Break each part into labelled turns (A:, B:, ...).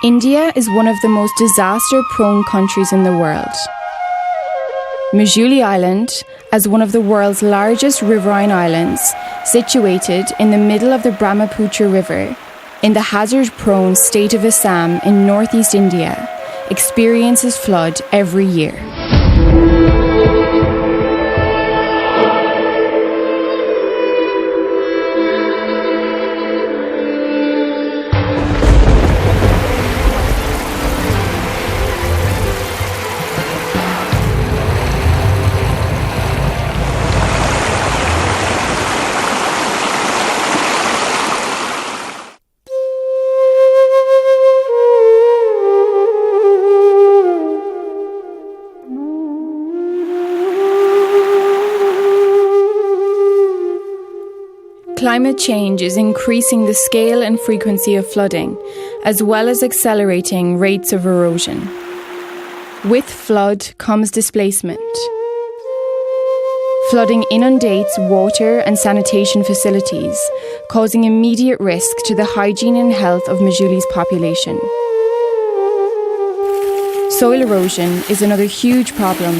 A: India is one of the most disaster-prone countries in the world. Majuli Island, as one of the world's largest riverine islands, situated in the middle of the Brahmaputra River, in the hazard-prone state of Assam in northeast India, experiences flood every year. Climate change is increasing the scale and frequency of flooding, as well as accelerating rates of erosion. With flood comes displacement. Flooding inundates water and sanitation facilities, causing immediate risk to the hygiene and health of Majuli's population. Soil erosion is another huge problem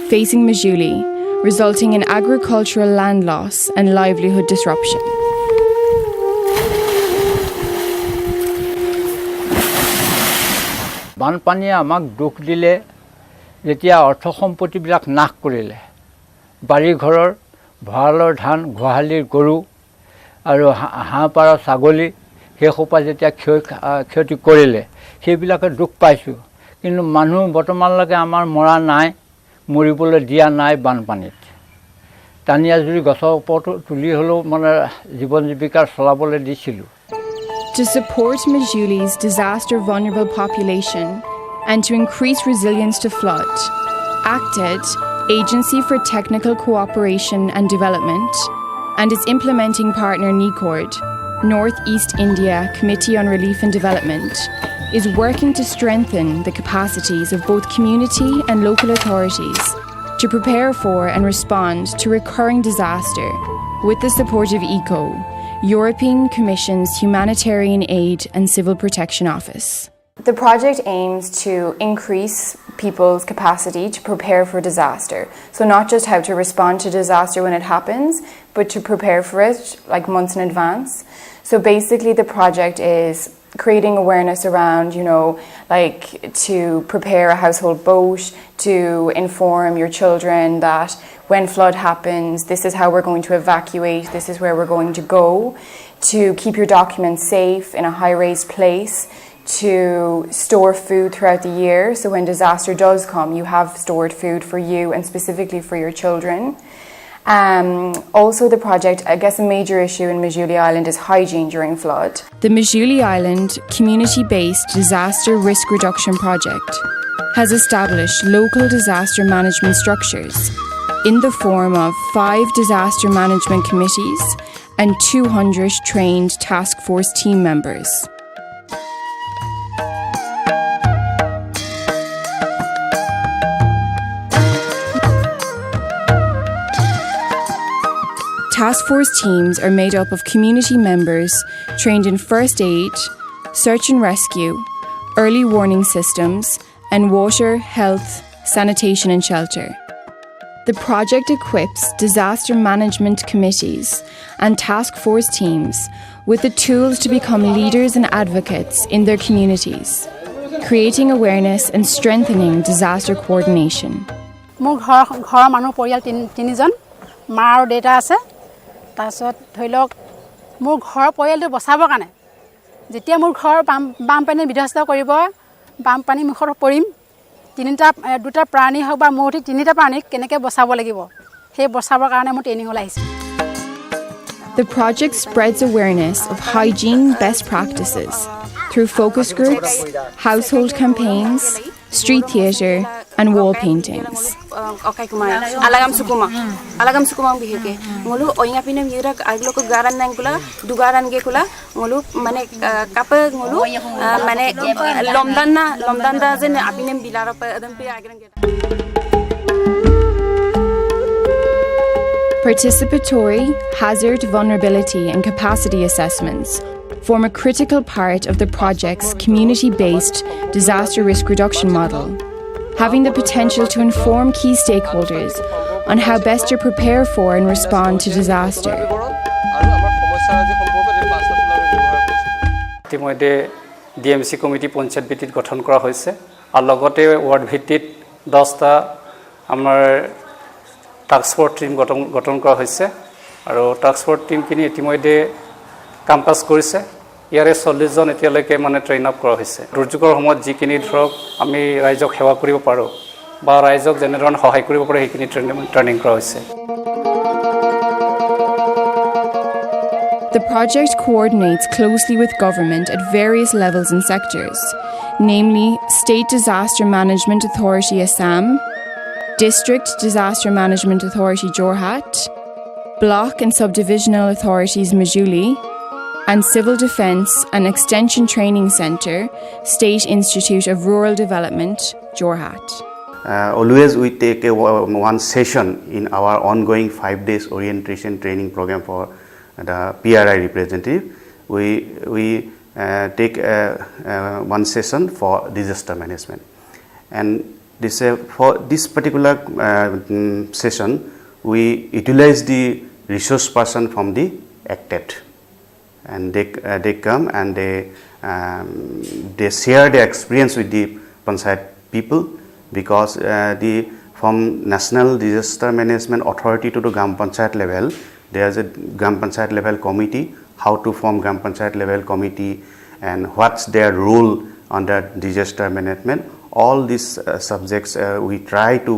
A: facing Majuli, resulting in agricultural land loss and livelihood disruption.
B: বানপানীয়ে আমাক দুখ দিলে যেতিয়া অৰ্থ সম্পত্তিবিলাক নাশ কৰিলে বাড়ি ঘৰৰ ভঁৰালৰ ধান গোহালিৰ গৰু আৰু হাঁহ পাৰ ছাগলী হেখোপা যেতিয়া ক্ষতি কৰিলে সেইবিলাকে দুখ পাইছো কিন্তু মানুহ বৰ্তমানলৈকে আমাৰ মৰা নাই মৰিবলৈ দিয়া নাই বানপানীত টানিয়া জুৰি গছৰ ওপৰত তুলি হলেও মানে জীৱন জীৱিকাৰ চলাবলৈ দিছিল
A: To support Majuli's disaster-vulnerable population and to increase resilience to flood, acted Agency for Technical Cooperation and Development and its implementing partner NEICORD, North East India Committee on Relief and Development, is working to strengthen the capacities of both community and local authorities to prepare for and respond to recurring disaster with the support of ECO, European Commission's Humanitarian Aid and Civil Protection Office. The project aims to increase people's capacity to prepare for disaster. So not just how to respond to disaster when it happens, but to prepare for it like months in advance. So basically the project is creating awareness around, like to prepare a household boat, to inform your children that when flood happens, this is how we're going to evacuate, this is where we're going to go, to keep your documents safe in a high-raised place, to store food throughout the year, so when disaster does come, you have stored food for you and specifically for your children. Also the project, I guess a major issue in Majuli Island is hygiene during flood. The Majuli Island community-based disaster risk reduction project has established local disaster management structures in the form of 5 disaster management committees and 200 trained task force team members. Task force teams are made up of community members trained in first aid, search and rescue, early warning systems, and water, health, sanitation and shelter. The project equips disaster management committees and task force teams with the tools to become leaders and advocates in their communities, creating awareness and strengthening disaster coordination.
C: মোৰ ঘৰ মানুহ পৰিয়াল তিনিজন মা আৰু দেউতা আছে তাৰছত ধৰি লওক মোৰ ঘৰ পৰিয়ালটো বচাবৰ কাৰণে যেতিয়া মোৰ ঘৰ বানপানী বিধ্বস্ত কৰিব বানপানী মুখত পৰিম দুটা প্ৰাণী হওক বা মোৰ তিনিটা প্ৰাণীক কেনেকৈ বচাব লাগিব সেই বচাবৰ কাৰণে মই ট্ৰেইনিং ওলাইছো
A: The project spreads awareness of hygiene best practices through focus groups, household campaigns, street theatre and wall paintings.
D: Alagam sukuma biheke ngolu oinga pinem yura agloko garan nang kula dugaran ge kula ngolu mane kapa ngolu mane lomdan da zen apinem bilara pa adam pe agran ge
A: Participatory hazard, vulnerability and capacity assessments form a critical part of the project's community-based disaster risk reduction model, having the potential to inform key stakeholders on how best to prepare for and respond to disaster.
E: ইতিমধ্যে DMC committee panchayat ভিত্তিত গঠন কৰা হৈছে আৰু লগতে word ভিত্তিত 10টা আমাৰ টাস্ক ফোর্স টিম গঠন কৰা হৈছে আৰু টাস্ক ফোর্স টিমখিনি ইতিমধ্যে কাম কাজ কৰিছে ইয়াৰে 40 জন এতিয়ালৈকে মানে ট্ৰেইন আপ কৰা হৈছে দুৰ্যোগৰ সময়ত যিখিনি ধৰক আমি ৰাইজক সেৱা কৰিব পাৰো বা ৰাইজক যেনেধৰণ সহায় কৰিব পাৰো সেইখিনি ট্ৰেইনিং কৰা হৈছে
A: The project coordinates closely with government at various levels and sectors, namely State Disaster Management Authority Assam, District Disaster Management Authority Jorhat, Block and Subdivisional Authorities Majuli, and Civil Defence and Extension Training Centre, State Institute of Rural Development, Jorhat.
F: Always we take one session in our ongoing 5 days orientation training program for the PRI representative. We take one session for disaster management, and for this particular session we utilize the resource person from the ACTED, and they come and they share their experience with the Panchayat people, because from National Disaster Management Authority to the Gram Panchayat level, there is a Gram Panchayat level committee, how to form Gram Panchayat level committee and what's their role under disaster management. All these subjects we try to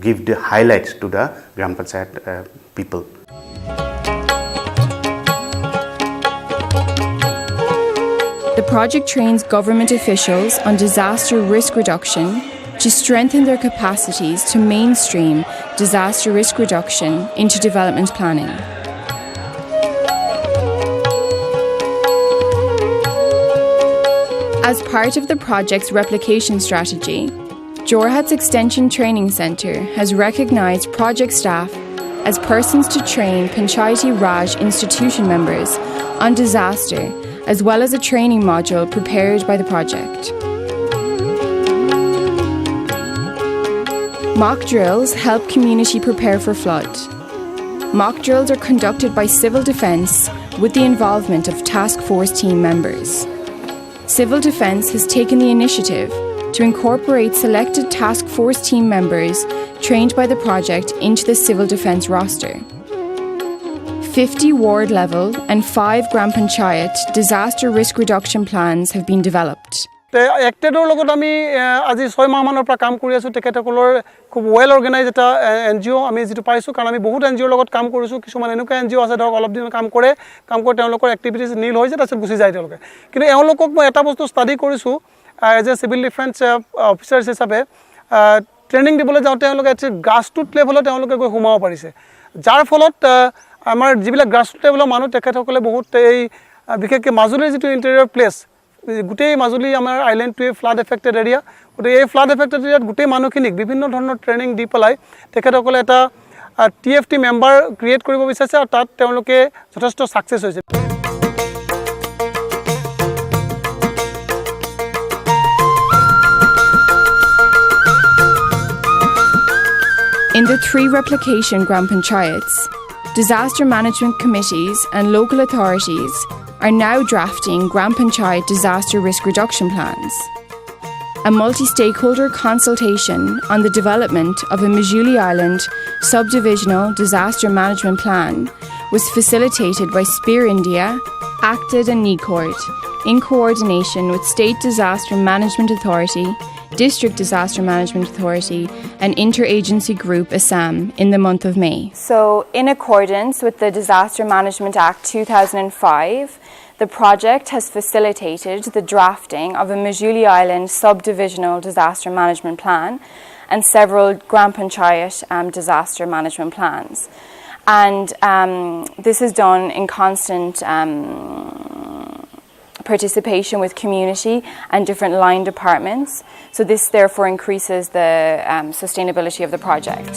F: give the highlights to the Gram Panchayat people.
A: The project trains government officials on disaster risk reduction to strengthen their capacities to mainstream disaster risk reduction into development planning. As part of the project's replication strategy, Jorhat's Extension Training Centre has recognised project staff as persons to train Panchayati Raj institution members on disaster, as well as a training module prepared by the project. Mock drills help community prepare for flood. Mock drills are conducted by Civil Defence with the involvement of task force team members. Civil Defence has taken the initiative to incorporate selected task force team members trained by the project into the Civil Defence roster. 50 ward level and 5 Gram Panchayat disaster risk reduction plans have been developed.
G: এক্টেডৰ লগত আমি আজি 6 মাহ মানৰ পৰা কাম কৰি আছো তেখেতসকলৰ খুব ওয়েল অৰ্গানাইজ এটা এনজিও আমি যেটো পাইছো কাৰণ আমি বহুত এনজিওৰ লগত কাম কৰিছো কিছুমান এনেকুৱা এনজিও আছে ধৰক অলপ দিন কাম কৰে তেওঁলোকৰ এক্টিভিটিজ নীল হৈ যায় তাৰপিছত গুচি যায় তেওঁলোকে কিন্তু এওঁলোকক মই এটা বস্তু ষ্টাডি কৰিছো as a civil defence officers হিচাপে ট্ৰেইনিং দিবলৈ যাওঁতে তেওঁলোকে গ্ৰাছৰুট লেভেলত তেওঁলোকে গৈ সোমাব পাৰিছে যাৰ ফলত আমাৰ যিবিলাক গ্ৰাছৰুট লেভেলৰ মানুহ তেখেতসকলে বহুত এই বিশেষকৈ মাজুলীৰ যিটো ইণ্টেৰিয়ৰ প্লেচ গোটেই মাজুলী আমাৰ আইলেণ্ডটোৱে ফ্লাড এফেক্টেড এৰিয়া গতিকে এই ফ্লাড এফেক্টেড এৰিয়াত গোটেই মানুহখিনিক বিভিন্ন ধৰণৰ ট্ৰেইনিং দি পেলাই তেখেতসকলে এটা TFT মেম্বাৰ ক্ৰিয়েট কৰিব বিচাৰিছে আৰু তাত তেওঁলোকে যথেষ্ট সাকসেস হৈছে
A: In the 3 replication Gram Panchayats, disaster management committees and local authorities are now drafting Gram Panchayat disaster risk reduction plans. A multi-stakeholder consultation on the development of a Majuli Island subdivisional disaster management plan was facilitated by Spear India, ACTED and NEICORD in coordination with State Disaster Management Authority, District Disaster Management Authority and Interagency Group Assam in the month of May. So, in accordance with the Disaster Management Act 2005, the project has facilitated the drafting of a Majuli Island subdivisional disaster management plan and several Gram Panchayat disaster management plans. And this is done in constant participation with community and different line departments. So this therefore increases the sustainability of the project.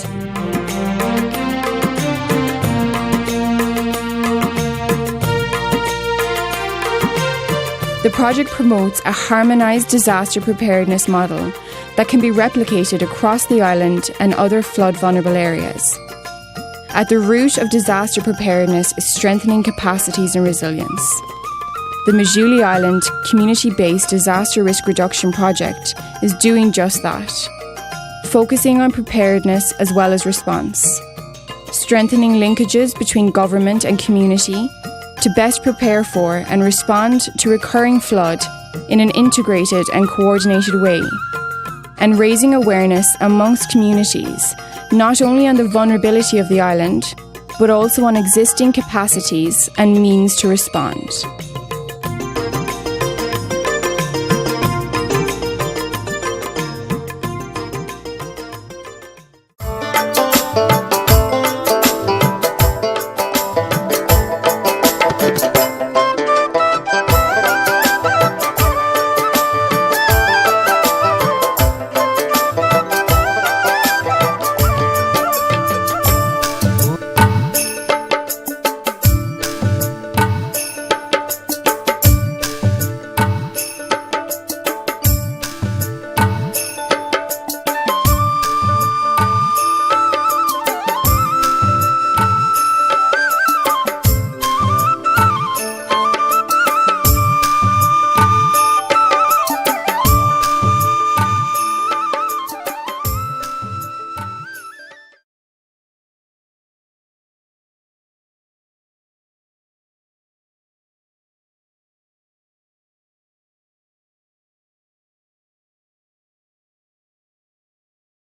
A: The project promotes a harmonised disaster preparedness model that can be replicated across the island and other flood-vulnerable areas. At the root of disaster preparedness is strengthening capacities and resilience. The Majuli Island community-based disaster risk reduction project is doing just that, focusing on preparedness as well as response, strengthening linkages between government and community to best prepare for and respond to recurring flood in an integrated and coordinated way, and raising awareness amongst communities not only on the vulnerability of the island, but also on existing capacities and means to respond.